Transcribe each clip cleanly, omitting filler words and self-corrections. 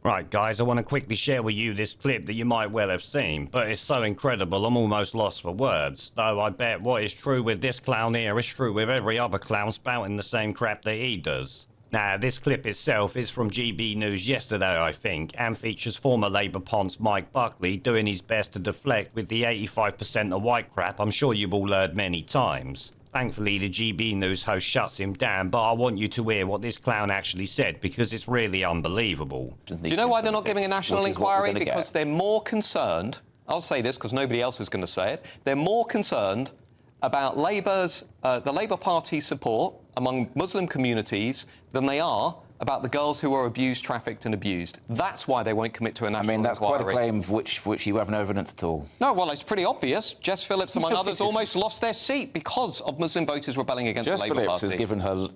Right, guys, I want to quickly share with you this clip that you might well have seen, but it's so incredible I'm almost lost for words. Though I bet what is true with this clown here is true with every other clown spouting the same crap that he does. Now, this clip itself is from GB News yesterday, I think, and features former Labour Ponce Mike Buckley doing his best to deflect with the 85% of white crap I'm sure you've all heard many times. Thankfully, the GB News host shuts him down, but I want you to hear what this clown actually said, because it's really unbelievable. Do you know why they're not giving a national inquiry? Because they're more concerned, I'll say this because nobody else is going to say it, they're more concerned about the Labour Party's support among Muslim communities than they are about the girls who are abused, trafficked and abused. That's why they won't commit to a national inquiry. That's quite a claim for which you have no evidence at all. No, well, it's pretty obvious. Jess Phillips, among others, almost lost their seat because of Muslim voters rebelling against the Labour Party. Jess Phillips has given her,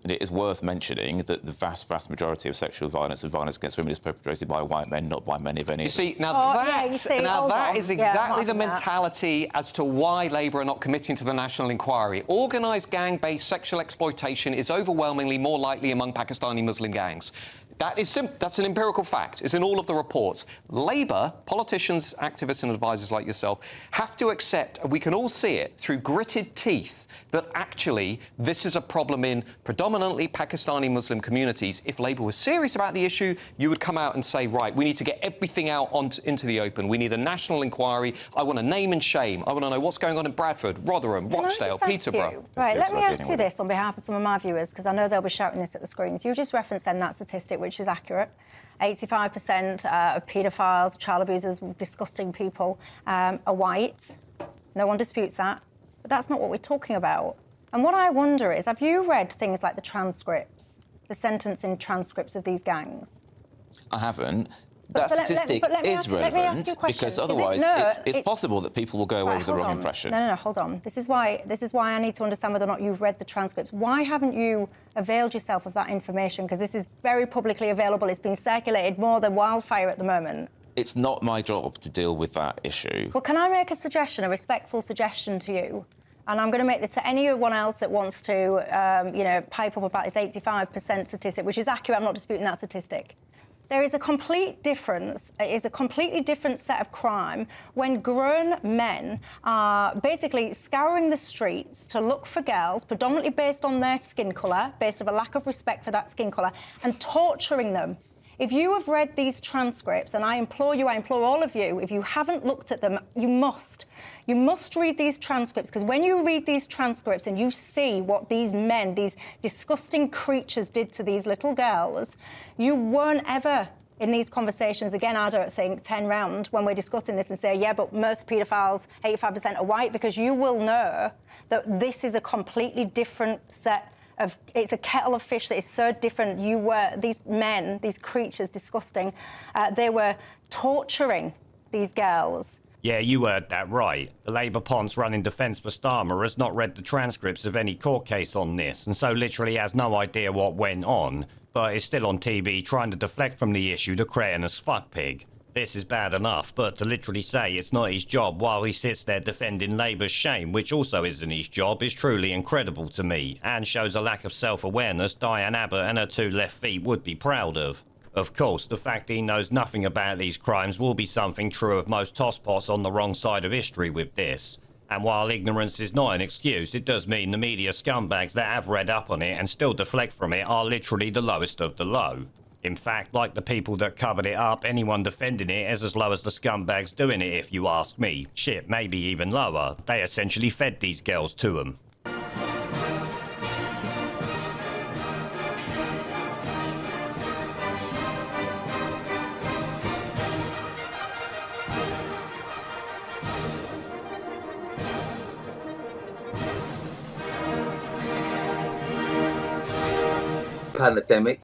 it is worth mentioning that the vast majority of sexual violence and violence against women is perpetrated by white men, not by many of any. You see, now that is exactly the mentality as to why Labour are not committing to the national inquiry. Organised gang-based sexual exploitation is overwhelmingly more likely among Pakistani Muslim gangs. That's an empirical fact. It's in all of the reports. Labour, politicians, activists and advisors like yourself, have to accept, and we can all see it through gritted teeth, that actually this is a problem in predominantly Pakistani Muslim communities. If Labour was serious about the issue, you would come out and say, right, we need to get everything out into the open. We need a national inquiry. I want a name and shame. I want to know what's going on in Bradford, Rotherham, Rochdale, Peterborough. Right, let me ask you this on behalf of some of my viewers, because I know they'll be shouting this at the screens. You just referenced then that statistic, which is accurate. 85% of paedophiles, child abusers, disgusting people are white. No one disputes that. But that's not what we're talking about. And what I wonder is, have you read things like the transcripts, the sentencing transcripts of these gangs? I haven't. That statistic is relevant because otherwise it's possible that people will go away with the wrong impression. No, hold on. This is why I need to understand whether or not you've read the transcripts. Why haven't you availed yourself of that information? Because this is very publicly available. It's been circulated more than wildfire at the moment. It's not my job to deal with that issue. Well, can I make a suggestion, a respectful suggestion to you? And I'm going to make this to anyone else that wants to, pipe up about this 85% statistic, which is accurate. I'm not disputing that statistic. There is a complete difference. It is a completely different set of crime when grown men are basically scouring the streets to look for girls, predominantly based on their skin colour, based on a lack of respect for that skin colour, and torturing them. If you have read these transcripts, and I implore all of you, if you haven't looked at them, you must. You must read these transcripts, because when you read these transcripts and you see what these men, these disgusting creatures did to these little girls, you won't ever, in these conversations, again, I don't think, 10 round, when we're discussing this and say, yeah, but most paedophiles, 85% are white, because you will know that this is a completely different set of, it's a kettle of fish that is so different. These men, these creatures, disgusting, they were torturing these girls. Yeah, you heard that right. The Labour Ponce running defence for Starmer has not read the transcripts of any court case on this, and so literally has no idea what went on, but is still on TV trying to deflect from the issue to cretinous fuck pig. This is bad enough, but to literally say it's not his job while he sits there defending Labour's shame, which also isn't his job, is truly incredible to me, and shows a lack of self-awareness Diane Abbott and her two left feet would be proud of. Of course, the fact he knows nothing about these crimes will be something true of most tosspots on the wrong side of history with this. And while ignorance is not an excuse, it does mean the media scumbags that have read up on it and still deflect from it are literally the lowest of the low. In fact, like the people that covered it up, anyone defending it is as low as the scumbags doing it, if you ask me. Shit, maybe even lower. They essentially fed these girls to them. Pandemic